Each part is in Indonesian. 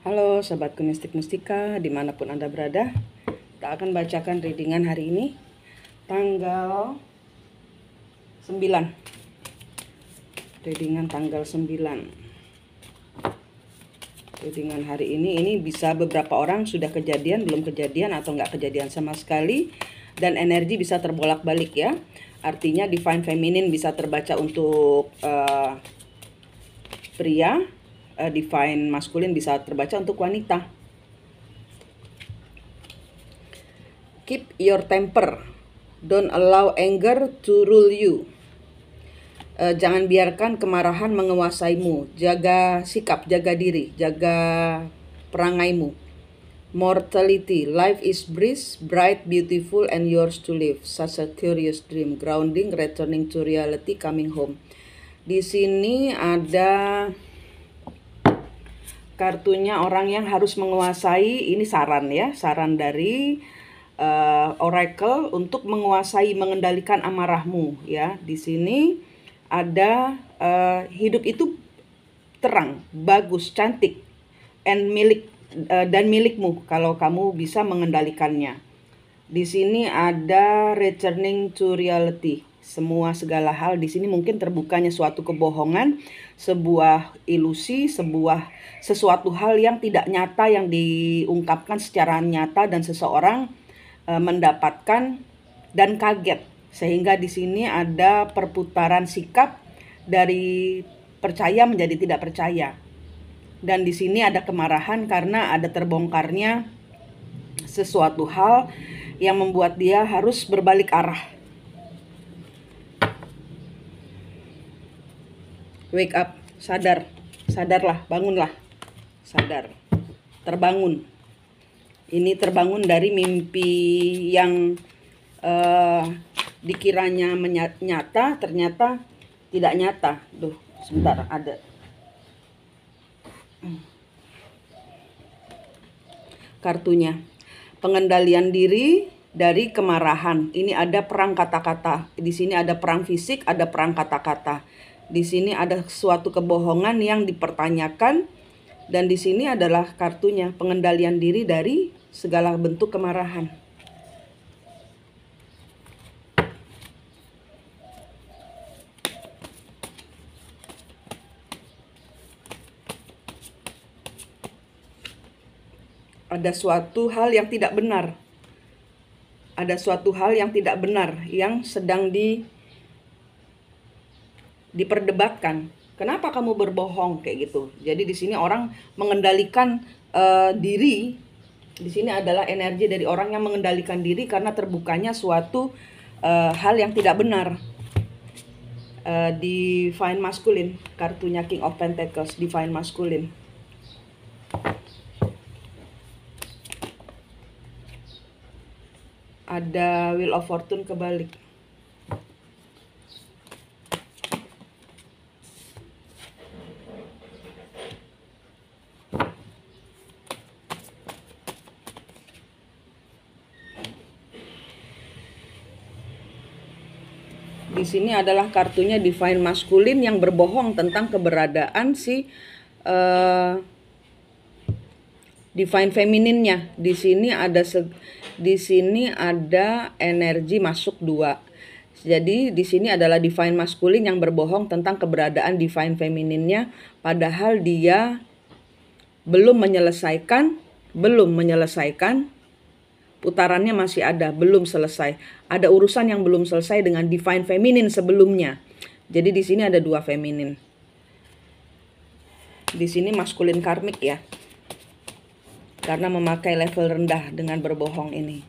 Halo Sobatku Mistik Mustika, dimanapun Anda berada. Kita akan bacakan readingan hari ini, tanggal 9. Readingan tanggal 9. Readingan hari ini bisa beberapa orang sudah kejadian, belum kejadian, atau nggak kejadian sama sekali. Dan energi bisa terbolak-balik ya. Artinya Divine Feminine bisa terbaca untuk pria, Divine Masculine bisa terbaca untuk wanita. Keep your temper. Don't allow anger to rule you. Jangan biarkan kemarahan menguasaimu. Jaga sikap, jaga diri, jaga perangaimu. Mortality. Life is bright, beautiful, and yours to live. Such a curious dream. Grounding, returning to reality, coming home. Di sini ada kartunya orang yang harus menguasai. Ini saran ya, saran dari Oracle untuk menguasai, mengendalikan amarahmu ya. Di sini ada hidup itu terang, bagus, cantik, dan milikmu kalau kamu bisa mengendalikannya. Di sini ada returning to reality. Semua segala hal di sini mungkin terbukanya suatu kebohongan, sebuah ilusi, sesuatu hal yang tidak nyata yang diungkapkan secara nyata dan seseorang mendapatkan dan kaget. Sehingga di sini ada perputaran sikap dari percaya menjadi tidak percaya. Dan di sini ada kemarahan karena ada terbongkarnya sesuatu hal yang membuat dia harus berbalik arah. Wake up, sadarlah, bangunlah, sadar, terbangun. Ini terbangun dari mimpi yang dikiranya nyata, ternyata tidak nyata. Duh, sebentar, ada. Kartunya, pengendalian diri dari kemarahan. Ini ada perang kata-kata. Di sini ada perang fisik, ada perang kata-kata. Di sini ada suatu kebohongan yang dipertanyakan, dan di sini adalah kartunya pengendalian diri dari segala bentuk kemarahan. Ada suatu hal yang tidak benar. Ada suatu hal yang tidak benar yang sedang diperdebatkan. Kenapa kamu berbohong kayak gitu? Jadi di sini orang mengendalikan diri. Di sini adalah energi dari orang yang mengendalikan diri karena terbukanya suatu hal yang tidak benar. Divine Masculine, kartunya King of Pentacles, Divine Masculine. Ada Wheel of Fortune kebalik. Di sini adalah kartunya Divine Masculine yang berbohong tentang keberadaan si Divine Feminine-nya. Di sini ada energi masuk 2. Jadi di sini adalah Divine Masculine yang berbohong tentang keberadaan Divine Feminine-nya, padahal dia belum menyelesaikan, putarannya masih ada, belum selesai. Ada urusan yang belum selesai dengan Divine Feminine sebelumnya. Jadi di sini ada 2 feminin. Di sini maskulin karmik ya. Karena memakai level rendah dengan berbohong ini.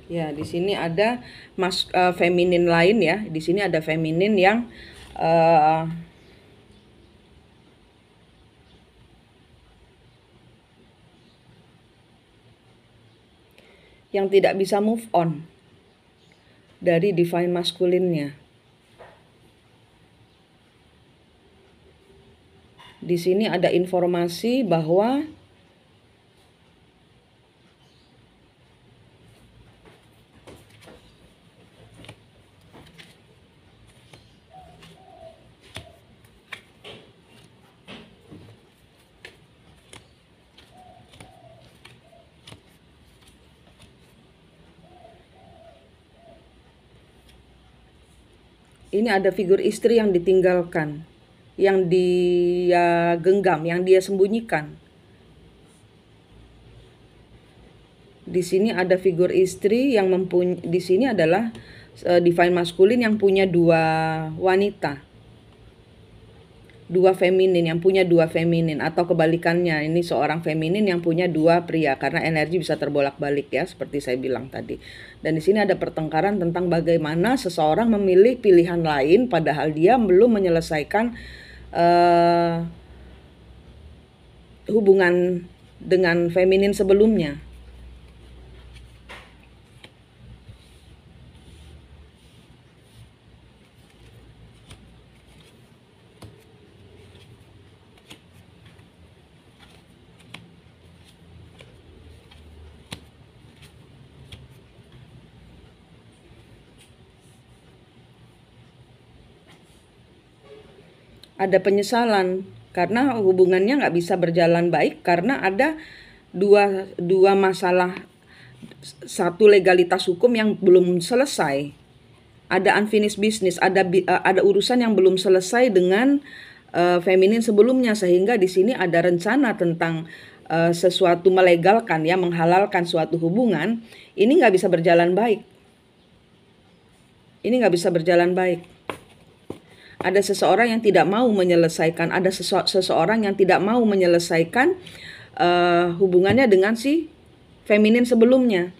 Ya, di sini ada feminin lain ya. Di sini ada feminin yang tidak bisa move on dari Divine Masculine-nya. Di sini ada informasi bahwa Ini ada figur istri yang ditinggalkan, yang dia genggam, yang dia sembunyikan. Di sini ada figur istri yang di sini adalah divine masculine yang punya dua wanita. Dua feminin, yang punya dua feminin, atau kebalikannya, ini seorang feminin yang punya dua pria, karena energi bisa terbolak-balik ya, seperti saya bilang tadi. Dan di sini ada pertengkaran tentang bagaimana seseorang memilih pilihan lain padahal dia belum menyelesaikan hubungan dengan feminin sebelumnya. Ada penyesalan karena hubungannya nggak bisa berjalan baik karena ada dua masalah. Satu, legalitas hukum yang belum selesai, ada unfinished business, ada urusan yang belum selesai dengan feminin sebelumnya, sehingga di sini ada rencana tentang sesuatu melegalkan ya, menghalalkan suatu hubungan. Ini nggak bisa berjalan baik. Ini nggak bisa berjalan baik. Ada seseorang yang tidak mau menyelesaikan, ada seseorang yang tidak mau menyelesaikan hubungannya dengan si feminin sebelumnya.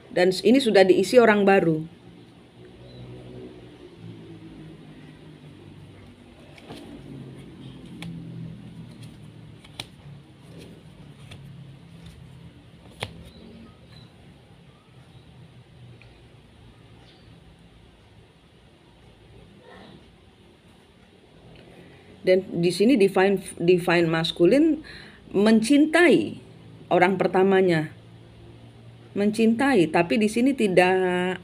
Dan ini sudah diisi orang baru. Dan di sini divine masculine mencintai orang pertamanya. Mencintai, tapi di sini tidak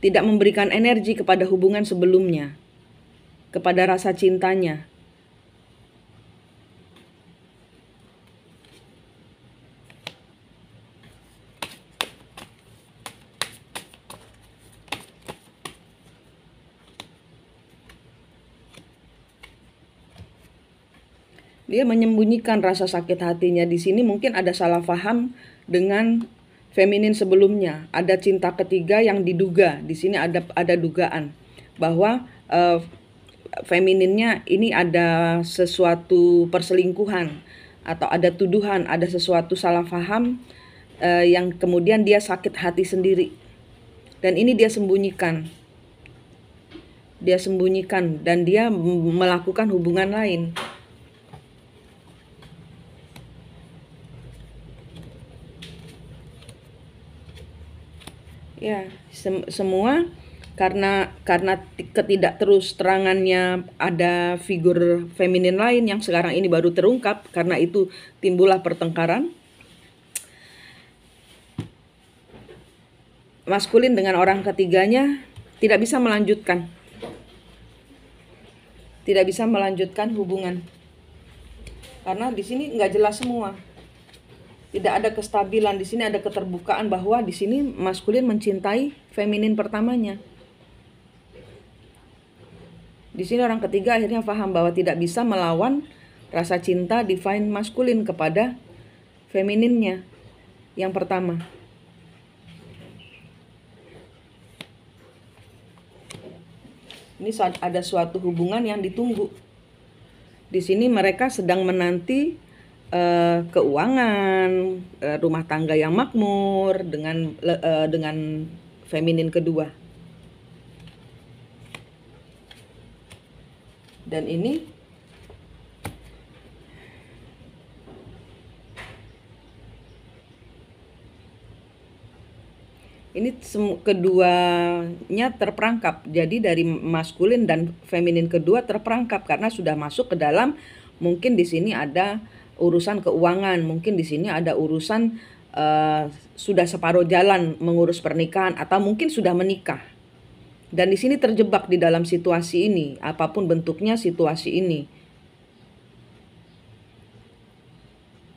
memberikan energi kepada hubungan sebelumnya, kepada rasa cintanya. Dia menyembunyikan rasa sakit hatinya. Di sini mungkin ada salah paham dengan feminin sebelumnya. Ada cinta ketiga yang diduga. Di sini ada dugaan bahwa femininnya ini ada sesuatu perselingkuhan atau ada tuduhan, ada sesuatu salah paham yang kemudian dia sakit hati sendiri. Dan ini dia sembunyikan. Dia sembunyikan dan dia melakukan hubungan lain. Ya, semua karena ketidak terus terangannya ada figur feminin lain yang sekarang ini baru terungkap, karena itu timbullah pertengkaran. Maskulin dengan orang ketiganya tidak bisa melanjutkan. Tidak bisa melanjutkan hubungan. Karena di sini nggak jelas semua. Tidak ada kestabilan. Di sini ada keterbukaan bahwa di sini maskulin mencintai feminin pertamanya. Di sini orang ketiga akhirnya paham bahwa tidak bisa melawan rasa cinta divine maskulin kepada femininnya yang pertama. Ini ada suatu hubungan yang ditunggu. Di sini mereka sedang menanti keuangan, rumah tangga yang makmur dengan feminin kedua. Dan ini keduanya terperangkap. Jadi dari maskulin dan feminin kedua terperangkap karena sudah masuk ke dalam, mungkin di sini ada urusan keuangan, mungkin di sini ada urusan sudah separuh jalan mengurus pernikahan atau mungkin sudah menikah. Dan di sini terjebak di dalam situasi ini, apapun bentuknya situasi ini.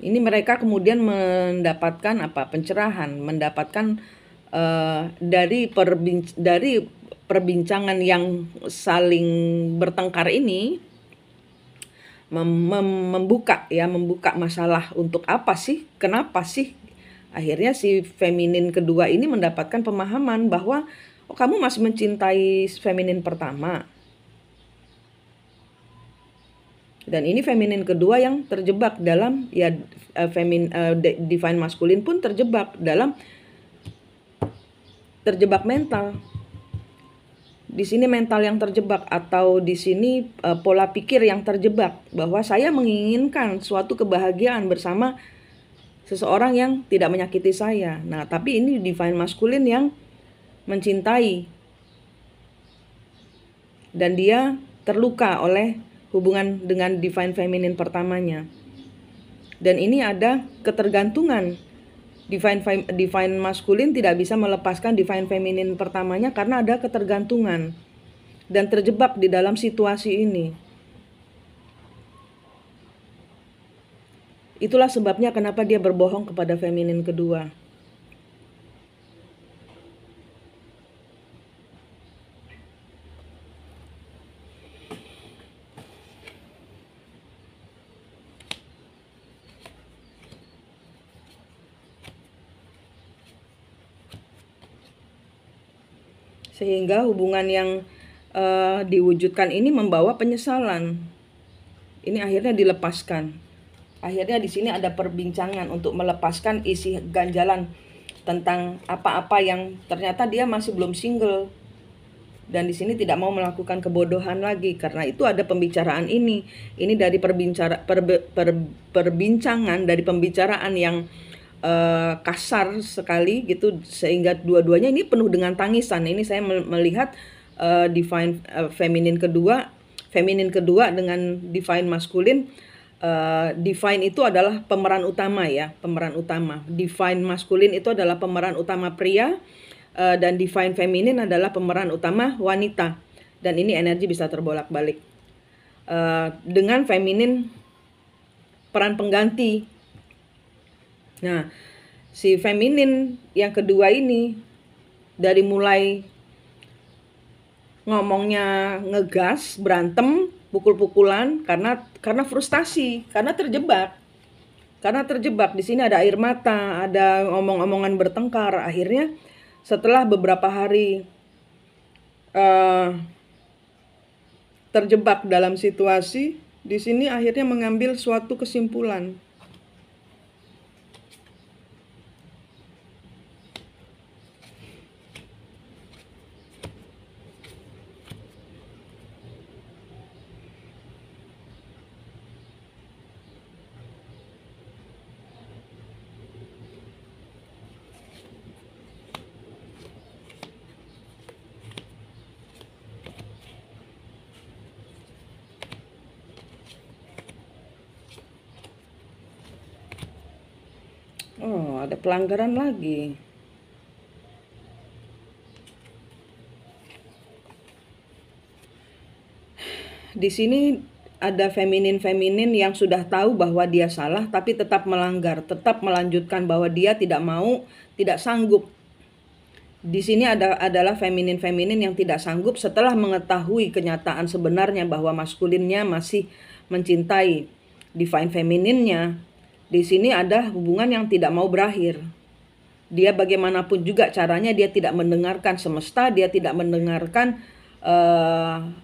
Ini mereka kemudian mendapatkan pencerahan, mendapatkan dari perbincangan yang saling bertengkar ini membuka masalah untuk apa sih, kenapa sih akhirnya si feminin kedua ini mendapatkan pemahaman bahwa oh kamu masih mencintai feminin pertama. Dan ini feminin kedua yang terjebak dalam divine maskulin pun terjebak mental. Di sini mental yang terjebak, atau di sini pola pikir yang terjebak bahwa saya menginginkan suatu kebahagiaan bersama seseorang yang tidak menyakiti saya. Nah, tapi ini divine maskulin yang mencintai dan dia terluka oleh hubungan dengan divine feminine pertamanya. Dan ini ada ketergantungan. Divine maskulin tidak bisa melepaskan divine feminine pertamanya karena ada ketergantungan dan terjebak di dalam situasi ini. Itulah sebabnya kenapa dia berbohong kepada feminin kedua. Sehingga hubungan yang diwujudkan ini membawa penyesalan. Ini akhirnya dilepaskan. Akhirnya di sini ada perbincangan untuk melepaskan isi ganjalan tentang apa-apa yang ternyata dia masih belum single. Dan di sini tidak mau melakukan kebodohan lagi, karena itu ada pembicaraan ini. Ini dari perbincangan dari pembicaraan yang kasar sekali gitu, sehingga dua-duanya ini penuh dengan tangisan. Ini saya melihat divine feminin kedua dengan divine maskulin. Divine itu adalah pemeran utama ya, pemeran utama. Divine maskulin itu adalah pemeran utama pria, dan divine feminin adalah pemeran utama wanita. Dan ini energi bisa terbolak-balik. Dengan feminin peran pengganti. Nah, si feminin yang kedua ini dari mulai ngomongnya ngegas, berantem, pukul-pukulan karena frustasi, karena terjebak. Di sini ada air mata, ada omong-omongan bertengkar. Akhirnya setelah beberapa hari terjebak dalam situasi, di sini akhirnya mengambil suatu kesimpulan. Oh, ada pelanggaran lagi. Di sini ada feminin yang sudah tahu bahwa dia salah tapi tetap melanggar, tetap melanjutkan bahwa dia tidak mau, tidak sanggup. Di sini adalah feminin yang tidak sanggup setelah mengetahui kenyataan sebenarnya bahwa maskulinnya masih mencintai divine femininnya. Di sini ada hubungan yang tidak mau berakhir. Dia bagaimanapun juga caranya dia tidak mendengarkan semesta, dia tidak mendengarkan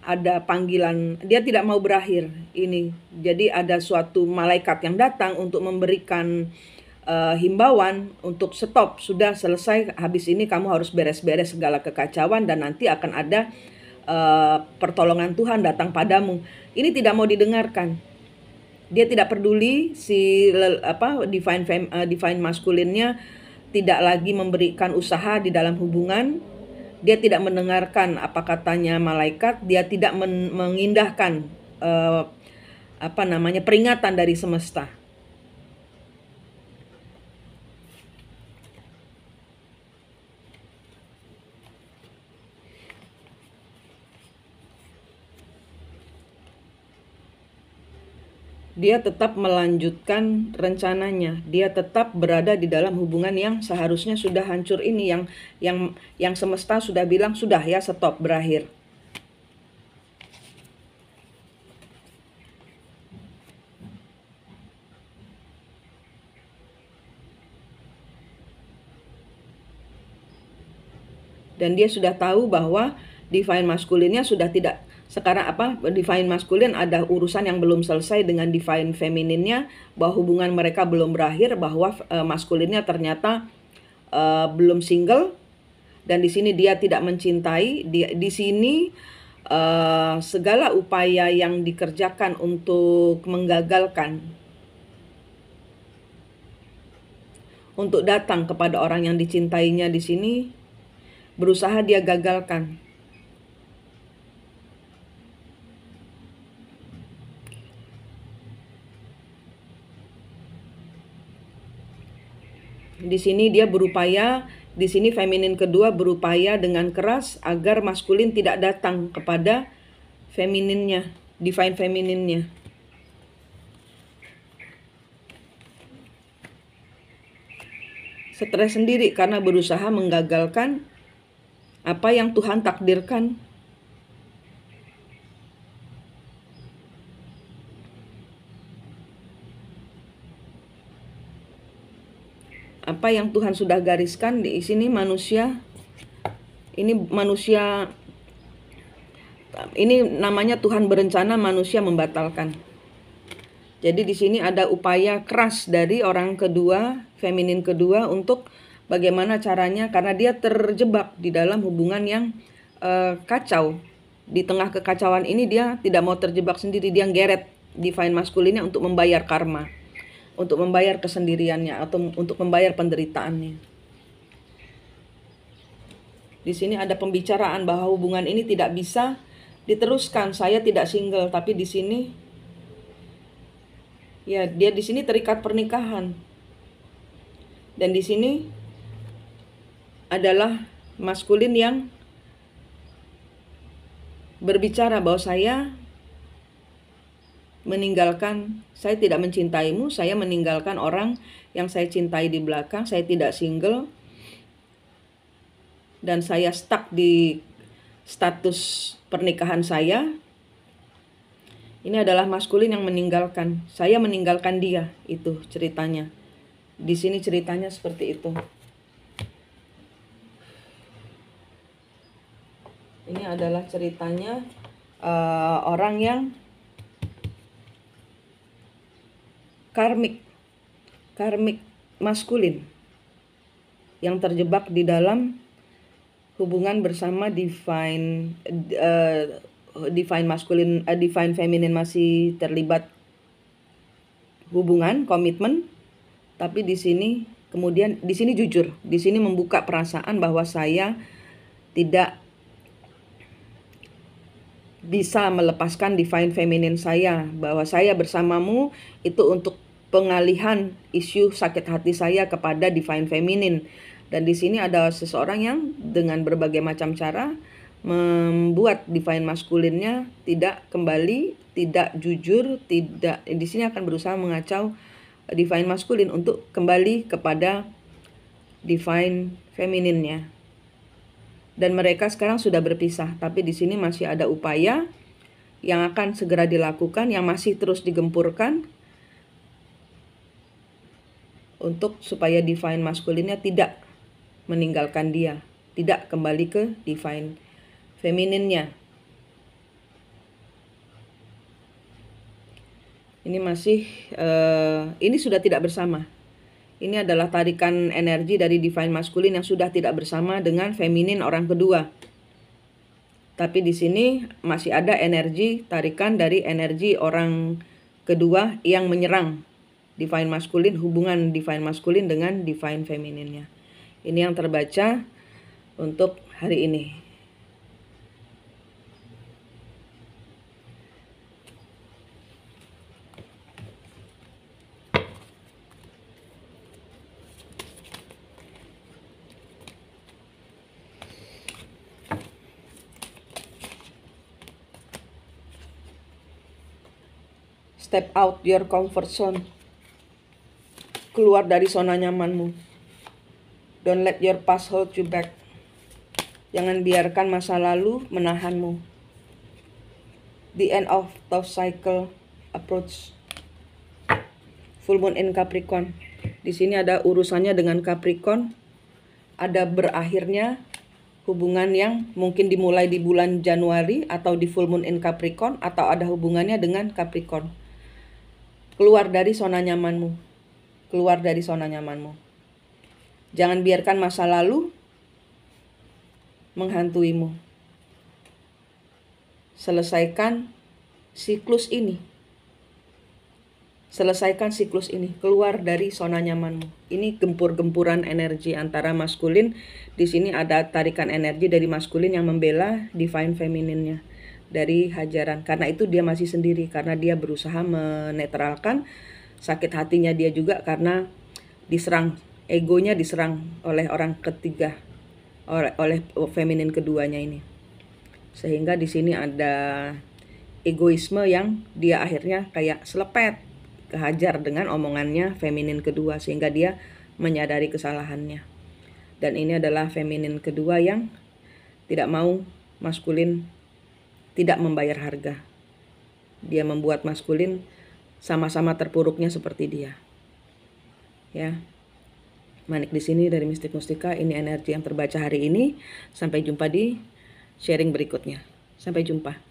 ada panggilan, dia tidak mau berakhir ini. Jadi ada suatu malaikat yang datang untuk memberikan himbauan untuk stop, sudah selesai, habis ini kamu harus beres-beres segala kekacauan dan nanti akan ada pertolongan Tuhan datang padamu. Ini tidak mau didengarkan. Dia tidak peduli si divine maskulinnya tidak lagi memberikan usaha di dalam hubungan. Dia tidak mendengarkan apa katanya malaikat, dia tidak mengindahkan peringatan dari semesta. dia tetap melanjutkan rencananya. Dia tetap berada di dalam hubungan yang seharusnya sudah hancur ini, yang semesta sudah bilang sudah ya, stop, berakhir. Dan dia sudah tahu bahwa divine masculine-nya sudah tidak, sekarang divine masculine ada urusan yang belum selesai dengan divine feminine-nya, bahwa hubungan mereka belum berakhir, bahwa masculine-nya ternyata belum single, dan di sini dia tidak mencintai. Di sini segala upaya yang dikerjakan untuk menggagalkan, untuk datang kepada orang yang dicintainya, di sini berusaha dia gagalkan. Di sini dia berupaya, di sini feminin kedua berupaya dengan keras agar maskulin tidak datang kepada femininnya, divine femininnya. Stres sendiri karena berusaha menggagalkan apa yang Tuhan takdirkan. Apa yang Tuhan sudah gariskan di sini manusia, ini namanya Tuhan berencana, manusia membatalkan. Jadi di sini ada upaya keras dari orang kedua, feminin kedua, untuk bagaimana caranya, karena dia terjebak di dalam hubungan yang kacau. Di tengah kekacauan ini dia tidak mau terjebak sendiri, dia geret divine masculine-nya untuk membayar karma, untuk membayar kesendiriannya, atau untuk membayar penderitaannya. Di sini ada pembicaraan bahwa hubungan ini tidak bisa diteruskan. Saya tidak single, tapi di sini ya dia di sini terikat pernikahan. Dan di sini adalah maskulin yang berbicara bahwa saya tidak mencintaimu, saya meninggalkan orang yang saya cintai di belakang, saya tidak single, dan saya stuck di status pernikahan saya. Ini adalah maskulin yang meninggalkan, saya meninggalkan dia, itu ceritanya. Di sini ceritanya seperti itu. Ini adalah ceritanya orang yang karmik maskulin yang terjebak di dalam hubungan bersama divine maskulin, divine feminin masih terlibat hubungan komitmen, tapi di sini kemudian di sini jujur, di sini membuka perasaan bahwa saya tidak bisa melepaskan divine feminin saya, bahwa saya bersamamu itu untuk pengalihan isu sakit hati saya kepada divine feminin. Dan di sini ada seseorang yang dengan berbagai macam cara membuat divine maskulinnya tidak kembali, tidak jujur, tidak, di sini akan berusaha mengacau divine maskulin untuk kembali kepada divine femininnya. Dan mereka sekarang sudah berpisah, tapi di sini masih ada upaya yang akan segera dilakukan, yang masih terus digempurkan untuk supaya divine maskulinnya tidak meninggalkan dia, tidak kembali ke divine femininnya. Ini masih ini sudah tidak bersama. Ini adalah tarikan energi dari divine maskulin yang sudah tidak bersama dengan feminin orang kedua. Tapi di sini masih ada energi tarikan dari energi orang kedua yang menyerang divine maskulin, hubungan divine maskulin dengan divine femininnya. Ini yang terbaca untuk hari ini. Step out your comfort zone. Keluar dari zona nyamanmu. Don't let your past hold you back. Jangan biarkan masa lalu menahanmu. The end of tough cycle approach. Full moon in Capricorn. Di sini ada urusannya dengan Capricorn. Ada berakhirnya hubungan yang mungkin dimulai di bulan Januari atau di full moon in Capricorn, atau ada hubungannya dengan Capricorn. Keluar dari zona nyamanmu. Keluar dari zona nyamanmu. Jangan biarkan masa lalu menghantuimu. Selesaikan siklus ini. Selesaikan siklus ini, keluar dari zona nyamanmu. Ini gempur-gempuran energi antara maskulin. Di sini ada tarikan energi dari maskulin yang membela divine femininnya dari hajaran. Karena itu dia masih sendiri, karena dia berusaha menetralkan sakit hatinya dia juga karena diserang, egonya diserang oleh orang ketiga, oleh feminin keduanya ini. Sehingga di sini ada egoisme yang dia akhirnya kayak selepet kehajar dengan omongannya feminin kedua, sehingga dia menyadari kesalahannya. Dan ini adalah feminin kedua yang tidak mau maskulin tidak membayar harga. Dia membuat maskulin sama-sama terpuruknya seperti dia. Ya. Manik di sini dari Mistik Mustika, ini energi yang terbaca hari ini. Sampai jumpa di sharing berikutnya. Sampai jumpa.